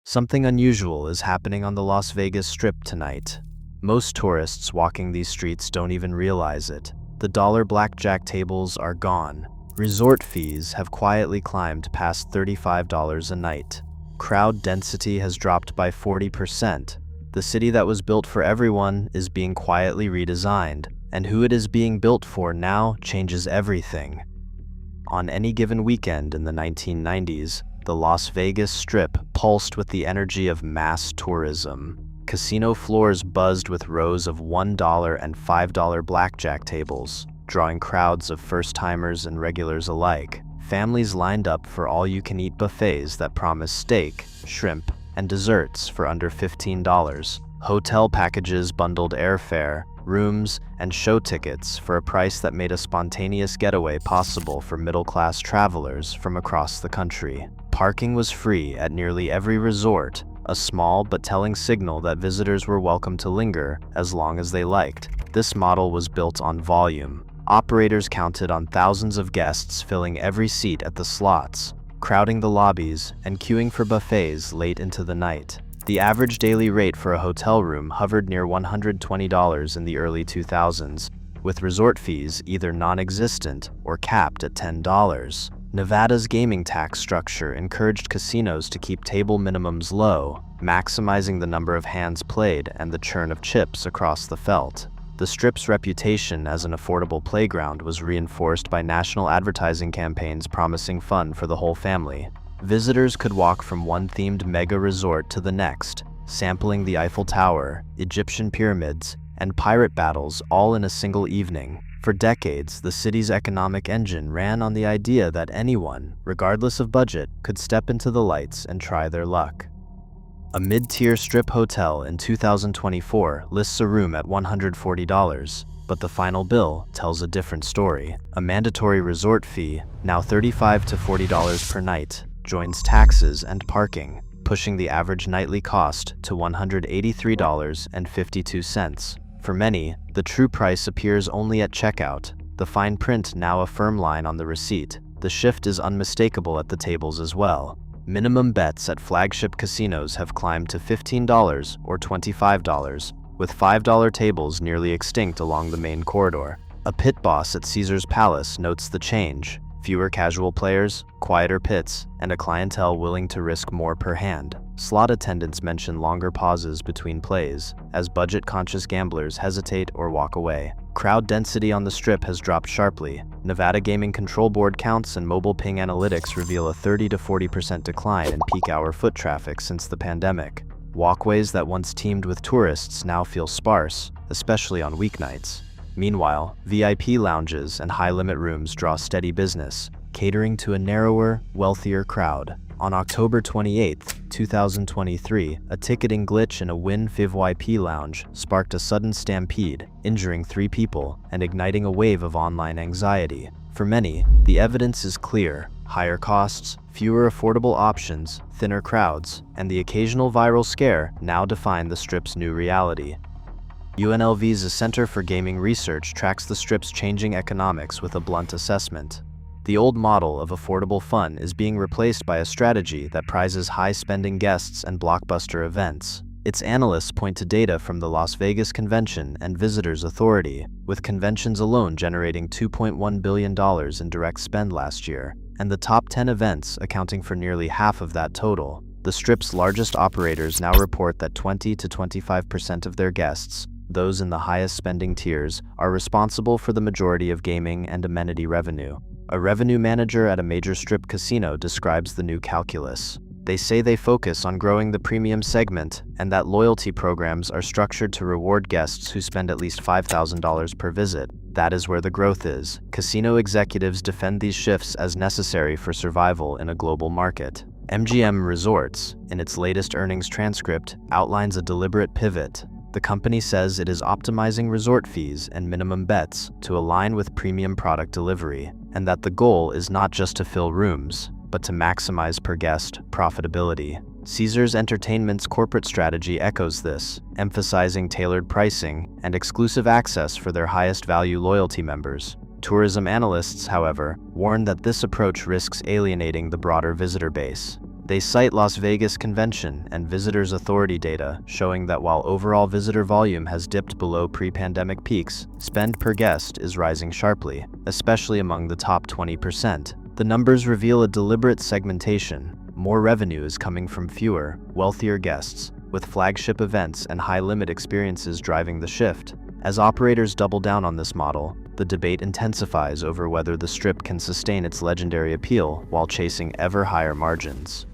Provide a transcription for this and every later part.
Something unusual is happening on the Las Vegas Strip tonight. Most tourists walking these streets don't even realize it. The dollar blackjack tables are gone. Resort fees have quietly climbed past $35 a night. Crowd density has dropped by 40%. The city that was built for everyone is being quietly redesigned, and who it is being built for now changes everything. On any given weekend in the 1990s, the Las Vegas Strip pulsed with the energy of mass tourism. Casino floors buzzed with rows of $1 and $5 blackjack tables, drawing crowds of first-timers and regulars alike. Families lined up for all-you-can-eat buffets that promised steak, shrimp, and desserts for under $15. Hotel packages bundled airfare, rooms, and show tickets for a price that made a spontaneous getaway possible for middle-class travelers from across the country. Parking was free at nearly every resort, a small but telling signal that visitors were welcome to linger as long as they liked. This model was built on volume. Operators counted on thousands of guests filling every seat at the slots, crowding the lobbies, and queuing for buffets late into the night. The average daily rate for a hotel room hovered near $120 in the early 2000s, with resort fees either non-existent or capped at $10. Nevada's gaming tax structure encouraged casinos to keep table minimums low, maximizing the number of hands played and the churn of chips across the felt. The Strip's reputation as an affordable playground was reinforced by national advertising campaigns promising fun for the whole family. Visitors could walk from one themed mega resort to the next, sampling the Eiffel Tower, Egyptian pyramids, and pirate battles all in a single evening. For decades, the city's economic engine ran on the idea that anyone, regardless of budget, could step into the lights and try their luck. A mid-tier Strip hotel in 2024 lists a room at $140, but the final bill tells a different story. A mandatory resort fee, now $35 to $40 per night, joins taxes and parking, pushing the average nightly cost to $183.52. For many, the true price appears only at checkout, the fine print now a firm line on the receipt. The shift is unmistakable at the tables as well. Minimum bets at flagship casinos have climbed to $15 or $25, with $5 tables nearly extinct along the main corridor. A pit boss at Caesar's Palace notes the change: fewer casual players, quieter pits, and a clientele willing to risk more per hand. Slot attendants mention longer pauses between plays, as budget-conscious gamblers hesitate or walk away. Crowd density on the Strip has dropped sharply. Nevada Gaming Control Board counts and mobile ping analytics reveal a 30 to 40% decline in peak hour foot traffic since the pandemic. Walkways that once teemed with tourists now feel sparse, especially on weeknights. Meanwhile, VIP lounges and high-limit rooms draw steady business, catering to a narrower, wealthier crowd. On October 28, 2023, a ticketing glitch in a Wynn VIP lounge sparked a sudden stampede, injuring 3 people and igniting a wave of online anxiety. For many, the evidence is clear: higher costs, fewer affordable options, thinner crowds, and the occasional viral scare now define the Strip's new reality. UNLV's Center for Gaming Research tracks the Strip's changing economics with a blunt assessment. The old model of affordable fun is being replaced by a strategy that prizes high-spending guests and blockbuster events. Its analysts point to data from the Las Vegas Convention and Visitors Authority, with conventions alone generating $2.1 billion in direct spend last year, and the top 10 events accounting for nearly half of that total. The Strip's largest operators now report that 20 to 25% of their guests, those in the highest spending tiers, are responsible for the majority of gaming and amenity revenue. A revenue manager at a major Strip casino describes the new calculus. They say they focus on growing the premium segment and that loyalty programs are structured to reward guests who spend at least $5,000 per visit. That is where the growth is. Casino executives defend these shifts as necessary for survival in a global market. MGM Resorts, in its latest earnings transcript, outlines a deliberate pivot. The company says it is optimizing resort fees and minimum bets to align with premium product delivery, and that the goal is not just to fill rooms, but to maximize per-guest profitability. Caesars Entertainment's corporate strategy echoes this, emphasizing tailored pricing and exclusive access for their highest-value loyalty members. Tourism analysts, however, warn that this approach risks alienating the broader visitor base. They cite Las Vegas Convention and Visitors Authority data showing that while overall visitor volume has dipped below pre-pandemic peaks, spend per guest is rising sharply, especially among the top 20%. The numbers reveal a deliberate segmentation. More revenue is coming from fewer, wealthier guests, with flagship events and high-limit experiences driving the shift. As operators double down on this model, the debate intensifies over whether the Strip can sustain its legendary appeal while chasing ever higher margins.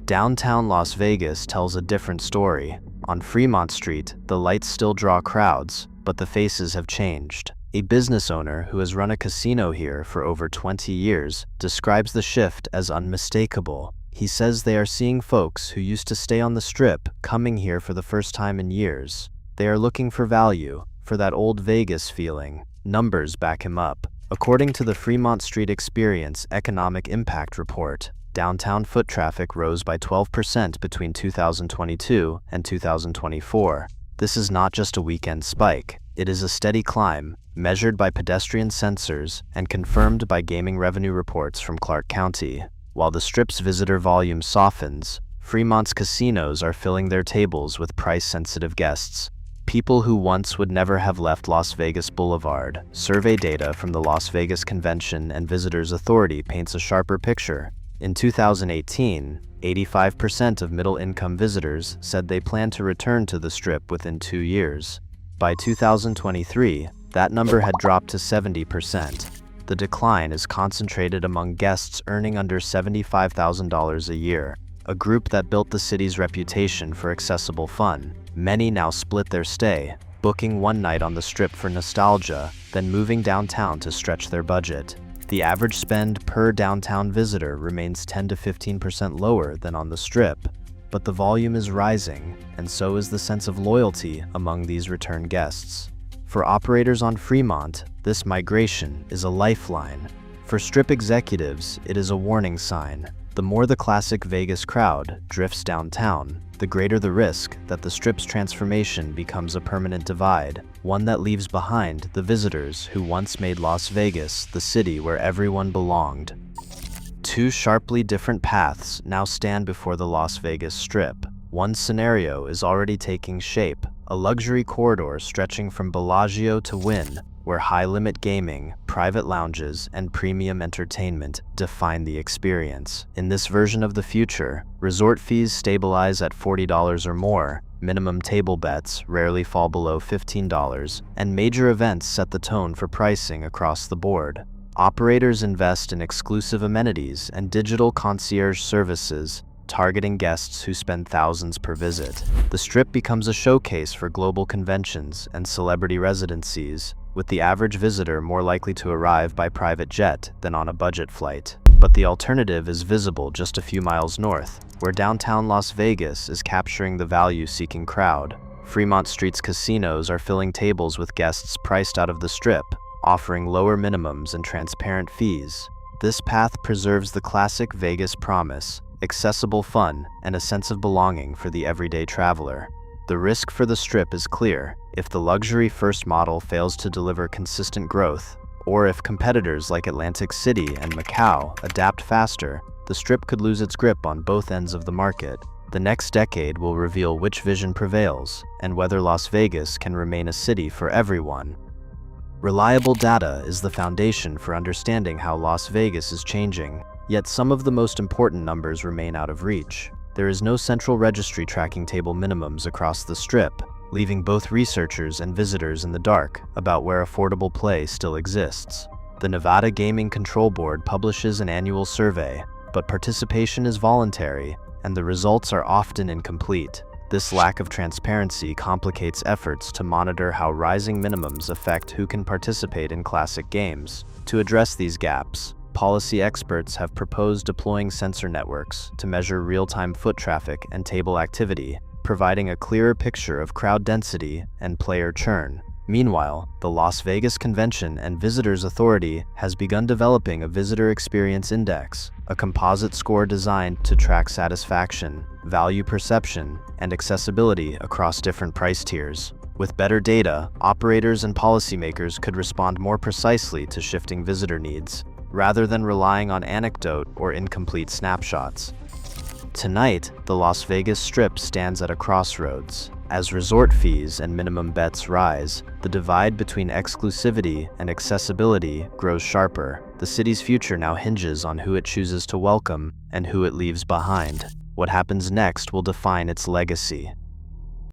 Downtown Las Vegas tells a different story. On Fremont Street, the lights still draw crowds, but the faces have changed. A business owner who has run a casino here for over 20 years describes the shift as unmistakable. He says they are seeing folks who used to stay on the Strip coming here for the first time in years. They are looking for value, for that old Vegas feeling. Numbers back him up. According to the Fremont Street Experience Economic Impact Report, downtown foot traffic rose by 12% between 2022 and 2024. This is not just a weekend spike. It is a steady climb, measured by pedestrian sensors and confirmed by gaming revenue reports from Clark County. While the Strip's visitor volume softens, Fremont's casinos are filling their tables with price-sensitive guests. People who once would never have left Las Vegas Boulevard. Survey data from the Las Vegas Convention and Visitors Authority paints a sharper picture. In 2018, 85% of middle-income visitors said they plan to return to the Strip within 2 years. By 2023, that number had dropped to 70%. The decline is concentrated among guests earning under $75,000 a year, a group that built the city's reputation for accessible fun. Many now split their stay, booking one night on the Strip for nostalgia, then moving downtown to stretch their budget. The average spend per downtown visitor remains 10 to 15% lower than on the Strip, but the volume is rising, and so is the sense of loyalty among these return guests. For operators on Fremont, this migration is a lifeline. For Strip executives, it is a warning sign. The more the classic Vegas crowd drifts downtown, the greater the risk that the Strip's transformation becomes a permanent divide, one that leaves behind the visitors who once made Las Vegas the city where everyone belonged. Two sharply different paths now stand before the Las Vegas Strip. One scenario is already taking shape, a luxury corridor stretching from Bellagio to Wynn, where high-limit gaming, private lounges, and premium entertainment define the experience. In this version of the future, resort fees stabilize at $40 or more, minimum table bets rarely fall below $15, and major events set the tone for pricing across the board. Operators invest in exclusive amenities and digital concierge services, targeting guests who spend thousands per visit. The Strip becomes a showcase for global conventions and celebrity residencies, with the average visitor more likely to arrive by private jet than on a budget flight. But the alternative is visible just a few miles north, where downtown Las Vegas is capturing the value-seeking crowd. Fremont Street's casinos are filling tables with guests priced out of the Strip, offering lower minimums and transparent fees. This path preserves the classic Vegas promise: accessible fun and a sense of belonging for the everyday traveler. The risk for the Strip is clear. If the luxury-first model fails to deliver consistent growth, or if competitors like Atlantic City and Macau adapt faster, the Strip could lose its grip on both ends of the market. The next decade will reveal which vision prevails, and whether Las Vegas can remain a city for everyone. Reliable data is the foundation for understanding how Las Vegas is changing, yet some of the most important numbers remain out of reach. There is no central registry tracking table minimums across the Strip, leaving both researchers and visitors in the dark about where affordable play still exists. The Nevada Gaming Control Board publishes an annual survey, but participation is voluntary, and the results are often incomplete. This lack of transparency complicates efforts to monitor how rising minimums affect who can participate in classic games. To address these gaps, policy experts have proposed deploying sensor networks to measure real-time foot traffic and table activity, providing a clearer picture of crowd density and player churn. Meanwhile, the Las Vegas Convention and Visitors Authority has begun developing a Visitor Experience Index, a composite score designed to track satisfaction, value perception, and accessibility across different price tiers. With better data, operators and policymakers could respond more precisely to shifting visitor needs, rather than relying on anecdote or incomplete snapshots. Tonight, the Las Vegas Strip stands at a crossroads. As resort fees and minimum bets rise, the divide between exclusivity and accessibility grows sharper. The city's future now hinges on who it chooses to welcome and who it leaves behind. What happens next will define its legacy.